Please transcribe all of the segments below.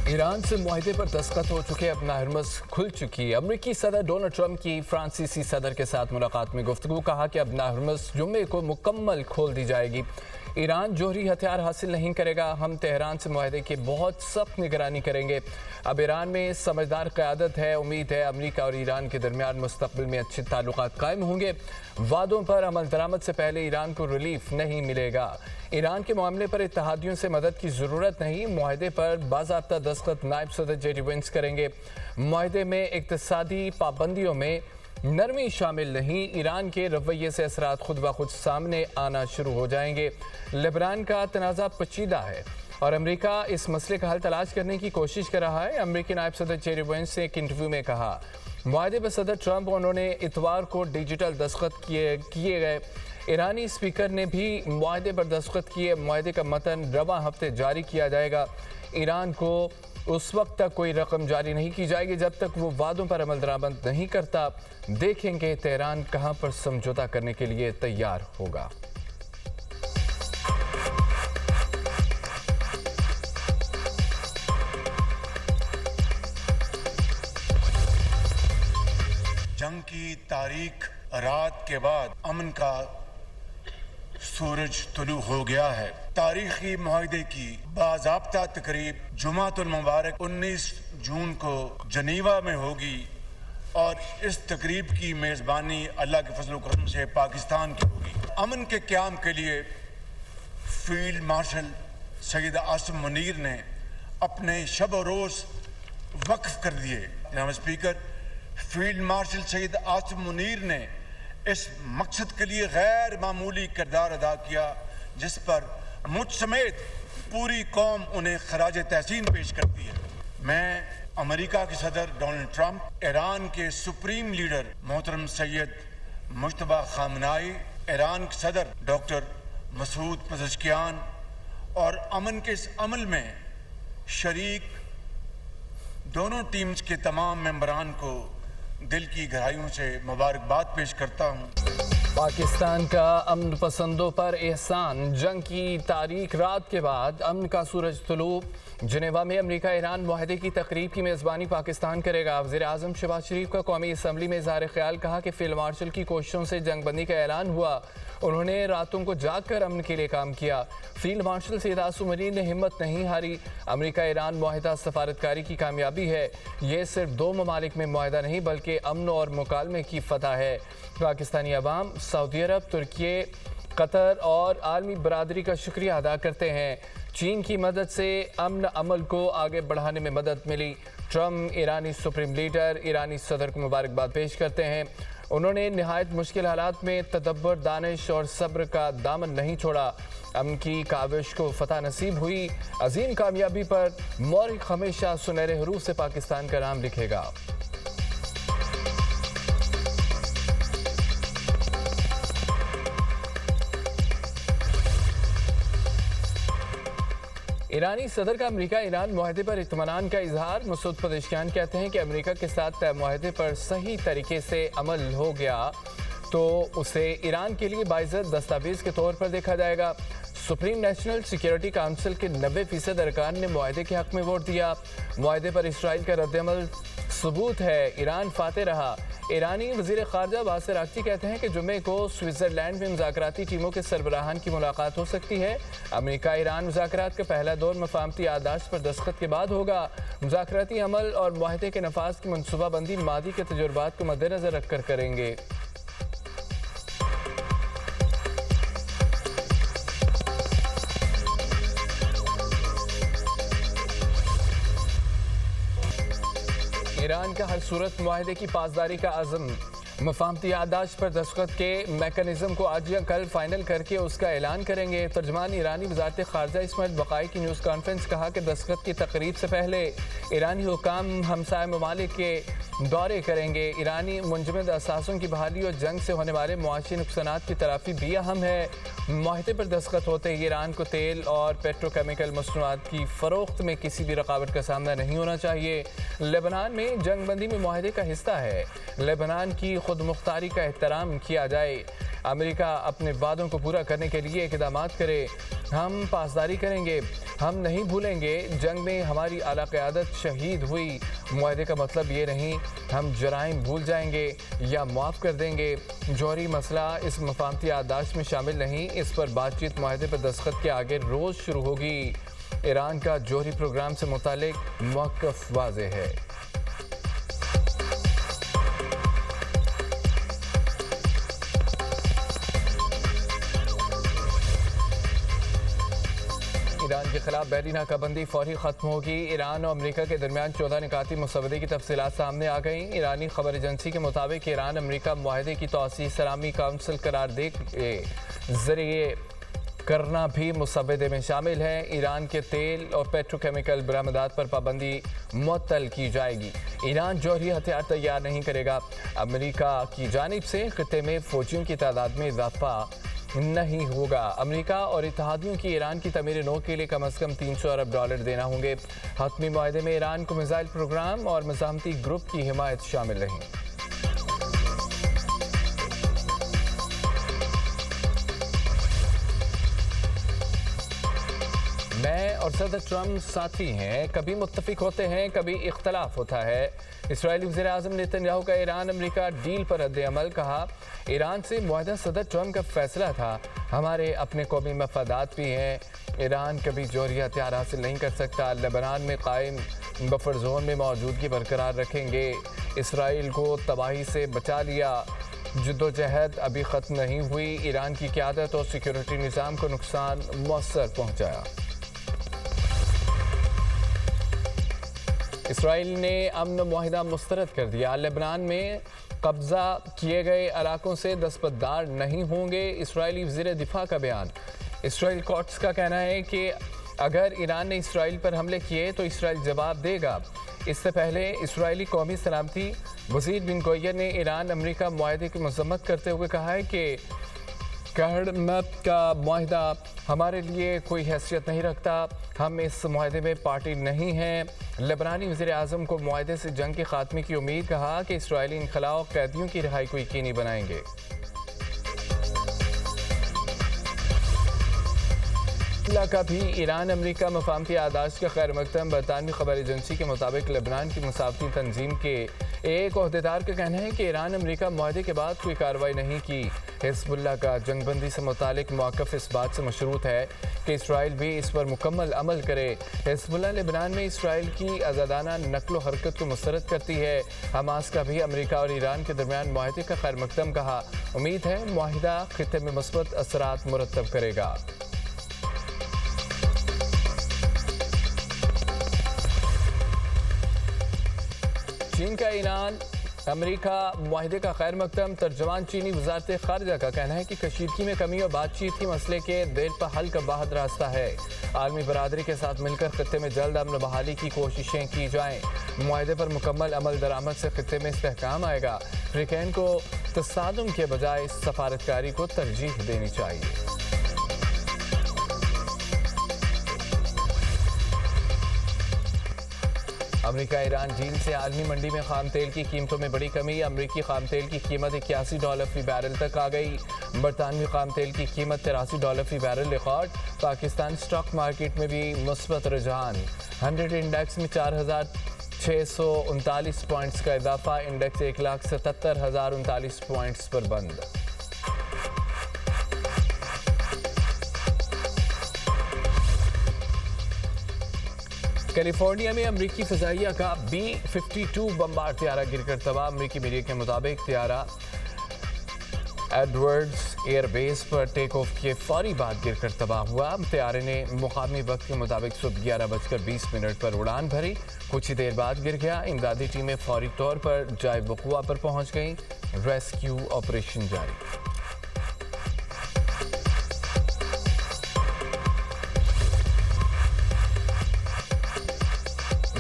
Iran से मुआहदे पर दस्तखत हो चुके, अब नाहरमस खुल चुकी। अमरीकी सदर डोनाल्ड ट्रंप की फ्रांसीसी सदर के साथ मुलाकात में गुफ्तगू, कहा कि अब नाहरमस जुम्मे को मुकम्मल खोल दी जाएगी। ईरान जोहरी हथियार हासिल नहीं करेगा, हम तेहरान से मुआहदे की बहुत सख्त निगरानी करेंगे। अब ईरान में समझदार क़यादत है, उम्मीद है अमरीका और ईरान के दरमियान मुस्तक़बिल में अच्छे ताल्लुकात कायम होंगे। वादों पर अमल दरामद से पहले ईरान को रिलीफ नहीं मिलेगा। ईरान के मामले पर इत्तेहादियों से मदद की ज़रूरत नहीं, मुआहदे पर बाज़ाब्ता दस्तखत नायब सदर जेडी वेंस करेंगे। मुआहदे में इक़्तिसादी पाबंदियों में नरमी शामिल नहीं, ईरान के रवैये से असरात खुद ब खुद सामने आना शुरू हो जाएंगे। लेबनान का तनाज़ा पेचीदा है और अमरीका इस मसले का हल तलाश करने की कोशिश कर रहा है। अमरीकी नायब सदर जेडी वेंस ने एक इंटरव्यू में कहा, मुआहदे पर सदर ट्रंप उन्होंने इतवार को डिजिटल दस्तखत किए गए। ईरानी स्पीकर ने भी मुआहदे पर दस्तखत किए। मुआहदे का मतन रवां हफ्ते जारी किया जाएगा। ईरान को उस वक्त तक कोई रकम जारी नहीं की जाएगी जब तक वो वादों पर अमल दरामद नहीं करता। देखेंगे तेहरान कहां पर समझौता करने के लिए तैयार होगा। जंग की तारीख रात के बाद अमन का सूरज तुलू हो गया है। तारीखी मुआहदे की बाज़ाब्ता तकरीब जुमातुल मुबारक 19 जून को जनीवा में होगी और इस तकरीब की मेज़बानी अल्लाह के फजल करम से पाकिस्तान की होगी। अमन के क़याम के लिए फील्ड मार्शल सैयद आसिम मुनीर ने अपने शब व रोज़ वक्फ कर दिए। जनाब speaker, field marshal Syed Asim Munir ने इस मकसद के लिए गैर मामूली किरदार अदा किया, जिस पर मुझ समेत पूरी कौम उन्हें खराज तहसीन पेश करती है। मैं अमेरिका के सदर डोनाल्ड ट्रंप, ईरान के सुप्रीम लीडर मोहतरम सैयद मुज्तबा खामनाई, ईरान के सदर डॉक्टर मसूद पज़ेश्कियान और अमन के इस अमल में शरीक दोनों टीम्स के तमाम मेंबरान को दिल की गहराइयों से मुबारकबाद पेश करता हूँ। पाकिस्तान का अमन पसंदों पर एहसान, जंग की तारीख रात के बाद अमन का सूरज तुलू। जनेवा में अमरीका ईरान मुआहदे की तकरीब की मेज़बानी पाकिस्तान करेगा। वज़ीर आज़म शहबाज शरीफ का कौमी असम्बली में इज़हार ख्याल, कहा कि फील्ड मार्शल की कोशिशों से जंग बंदी का ऐलान हुआ। उन्होंने रातों को जाग कर अमन के लिए काम किया। फील्ड मार्शल सैयद आसिम मुनीर ने हिम्मत नहीं हारी। अमरीका ईरान मुआहदा सफारतकारी की कामयाबी है। ये सिर्फ दो ममालिक में मुआहदा नहीं बल्कि अमन और मुकालमे की फतह है। पाकिस्तानी अवाम सऊदी अरब, तुर्की, कतर और आलमी बरादरी का शुक्रिया अदा करते हैं। चीन की मदद से अमन अमल को आगे बढ़ाने में मदद मिली। ट्रंप ईरानी सुप्रीम लीडर ईरानी सदर को मुबारकबाद पेश करते हैं। उन्होंने निहायत मुश्किल हालात में तदब्बर, दानिश और सब्र का दामन नहीं छोड़ा। अमन की काविश को फतह नसीब हुई। अजीम कामयाबी पर मौरिख हमेशा सुनहरे हरूफ से पाकिस्तान का नाम लिखेगा। ईरानी सदर का अमरीका ईरान मुआहदे पर इत्मीनान का इजहार। मसूद पज़ेश्कियान कहते हैं कि अमरीका के साथ तय मुआहदे पर सही तरीके से अमल हो गया तो उसे ईरान के लिए बाइज़्ज़त दस्तावेज़ के तौर पर देखा जाएगा। सुप्रीम नेशनल सिक्योरिटी काउंसिल के 90% अरकान ने मुआहदे के हक में वोट दिया। मुआहदे पर इसराइल का रद्दअमल सबूत है, ईरान फाते रहा। ईरानी वज़ीर ख़ारजा अब्बास अराग़ची कहते हैं कि जुम्मे को स्विट्ज़रलैंड में मुज़ाकराती टीमों के सरबराहान की मुलाकात हो सकती है। अमेरिका ईरान मुज़ाकरात का पहला दौर मफ़ाहमती याददाश्त पर दस्तखत के बाद होगा। मुज़ाकराती अमल और मुआहदे के नफाज़ की मनसूबाबंदी मादी के तजुर्बात को मद्देनज़र रखकर करेंगे। ईरान का हर सूरत मुआहदे की पासदारी का अज़म। मफ़ाहमती याददाश्त पर दस्तखत के मैकेनिज़्म को आज या कल फाइनल करके उसका ऐलान करेंगे। तर्जमान ईरानी वज़ारत ख़ारजा इस्माइल बक़ाई की न्यूज़ कॉन्फ्रेंस, कहा कि दस्तखत की तकरीब से पहले ईरानी हुकाम हमसाय ममालिक के दौरे करेंगे। ईरानी मुंजमद असासों की बहाली और जंग से होने वाले मुआशी नुकसानात की तलाफ़ी भी अहम है। मुआहदे पर दस्तखत होते ही ईरान को तेल और पेट्रोकेमिकल मसनूआत की फ़रोख्त में किसी भी रुकावट का सामना नहीं होना चाहिए। लेबनान में जंग बंदी में मुआहदे का हिस्सा है। लेबनान की خود مختاری کا احترام کیا جائے، امریکہ اپنے وعدوں کو پورا کرنے کے لیے اقدامات کرے، ہم پاسداری کریں گے، ہم نہیں بھولیں گے جنگ میں ہماری اعلیٰ قیادت شہید ہوئی۔ معاہدے کا مطلب یہ نہیں ہم جرائم بھول جائیں گے یا معاف کر دیں گے۔ جوہری مسئلہ اس مفاہمتی یادداشت میں شامل نہیں، اس پر بات چیت معاہدے پر دستخط کے آگے روز شروع ہوگی۔ ایران کا جوہری پروگرام سے متعلق موقف واضح ہے۔ ایران کے خلاف بحری ناکہ بندی فوری ختم ہوگی۔ ایران اور امریکہ کے درمیان 14 نکاتی مسودے کی تفصیلات سامنے آ گئیں۔ ایرانی خبر ایجنسی کے مطابق ایران امریکہ معاہدے کی توسیع سلامی کونسل قرار دے کے ذریعے کرنا بھی مسودے میں شامل ہے۔ ایران کے تیل اور پیٹروکیمیکل برآمدات پر پابندی معطل کی جائے گی۔ ایران جوہری ہتھیار تیار نہیں کرے گا۔ امریکہ کی جانب سے خطے میں فوجیوں کی تعداد میں اضافہ نہیں ہوگا۔ امریکہ اور اتحادیوں کی ایران کی تعمیر نو کے لیے کم از کم $300 ارب دینا ہوں گے۔ حتمی معاہدے میں ایران کو میزائل پروگرام اور مزاحمتی گروپ کی حمایت شامل رہی۔ میں اور صدر ٹرمپ ساتھی ہیں، کبھی متفق ہوتے ہیں، کبھی اختلاف ہوتا ہے۔ اسرائیلی وزیر اعظم نیتن یاہو کا ایران امریکہ ڈیل پر رد عمل، کہا ایران سے معاہدہ صدر ٹرمپ کا فیصلہ تھا، ہمارے اپنے قومی مفادات بھی ہیں۔ ایران کبھی جوہری ہتھیار حاصل نہیں کر سکتا۔ لبنان میں قائم بفر زون میں موجودگی برقرار رکھیں گے۔ اسرائیل کو تباہی سے بچا لیا، جدوجہد ابھی ختم نہیں ہوئی۔ ایران کی قیادت اور سیکیورٹی نظام کو نقصان مؤثر پہنچایا۔ اسرائیل نے امن معاہدہ مسترد کر دیا۔ لبنان میں قبضہ کیے گئے علاقوں سے دستبردار نہیں ہوں گے، اسرائیلی وزیر دفاع کا بیان۔ اسرائیل کورٹس کا کہنا ہے کہ اگر ایران نے اسرائیل پر حملے کیے تو اسرائیل جواب دے گا۔ اس سے پہلے اسرائیلی قومی سلامتی وزیر بن گوئر نے ایران امریکہ معاہدے کی مذمت کرتے ہوئے کہا ہے کہ کہڑمت کا معاہدہ ہمارے لیے کوئی حیثیت نہیں رکھتا، ہم اس معاہدے میں پارٹی نہیں ہیں۔ لبنانی وزیر اعظم کو معاہدے سے جنگ کے خاتمے کی امید، کہا کہ اسرائیلی انخلاء قیدیوں کی رہائی کو یقینی بنائیں گے۔ کا بھی ایران امریکہ مفاہمتی یادداشت کا خیر مقدم۔ برطانوی خبر ایجنسی کے مطابق لبنان کی مساوتی تنظیم کے ایک عہدیدار کا کہنا ہے کہ ایران امریکہ معاہدے کے بعد کوئی کارروائی نہیں کی۔ حزب اللہ کا جنگ بندی سے متعلق موقف اس بات سے مشروط ہے کہ اسرائیل بھی اس پر مکمل عمل کرے۔ حزب اللہ لبنان میں اسرائیل کی آزادانہ نقل و حرکت کو مسترد کرتی ہے۔ حماس کا بھی امریکہ اور ایران کے درمیان معاہدے کا خیر مقدم، کہا امید ہے معاہدہ خطے میں مثبت اثرات مرتب کرے گا۔ چین کا اعلان، امریکہ معاہدے کا خیر مقدم۔ ترجمان چینی وزارت خارجہ کا کہنا ہے کہ کشیدگی میں کمی اور بات چیت کے مسئلے کے دیر پا حل کا واحد راستہ ہے۔ عالمی برادری کے ساتھ مل کر خطے میں جلد امن و بحالی کی کوششیں کی جائیں۔ معاہدے پر مکمل عمل درآمد سے خطے میں استحکام آئے گا۔ فریقین کو تصادم کے بجائے سفارتکاری کو ترجیح دینی چاہیے۔ امریکہ ایران ڈیل سے عالمی منڈی میں خام تیل کی قیمتوں میں بڑی کمی۔ امریکی خام تیل کی قیمت $81 فی بیرل تک آ گئی۔ برطانوی خام تیل کی قیمت $83 فی barrel record. Pakistan stock market میں بھی مثبت رجحان۔ 100 انڈیکس میں 4639 پوائنٹس کا اضافہ، انڈیکس 1,77,039 پوائنٹس پر بند۔ کیلیفورنیا میں امریکی فضائیہ کا B-52 بمبار طیارہ گر کر تباہ۔ امریکی میڈیا کے مطابق طیارہ Edwards air base per take of کے فوری بعد گر کر تباہ ہوا۔ طیارے نے مقامی وقت کے مطابق صبح 11:20 پر اڑان بھری، کچھ ہی دیر بعد گر گیا۔ امدادی ٹیمیں فوری طور پر جائے وقوع پر پہنچ گئیں، ریسکیو آپریشن جاری۔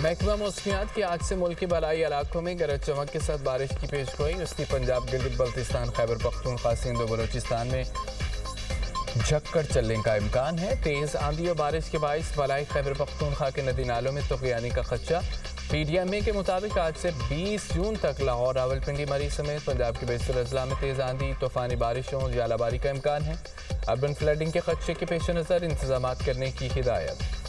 محکمہ موسمیات کی آج سے ملک کے بالائی علاقوں میں گرج چمک کے ساتھ بارش کی پیش گوئی۔ وسطی پنجاب، گلگت بلتستان، خیبر پختونخوا، سندھ و بلوچستان میں جھکڑ چلنے کا امکان ہے. تیز آندھی اور بارش کے باعث فلاحی خیبر پختونخوا کے ندی نالوں میں طغیانی کا خدشہ. پی ڈی ایم اے کے مطابق آج سے 20 جون تک لاہور، راولپنڈی، مری سمیت پنجاب کے بیشتر اضلاع میں تیز آندھی، طوفانی بارشوں اور ژالہ باری کا امکان ہے. اربن فلڈنگ کے خدشے کے پیش نظر انتظامات کرنے کی ہدایت.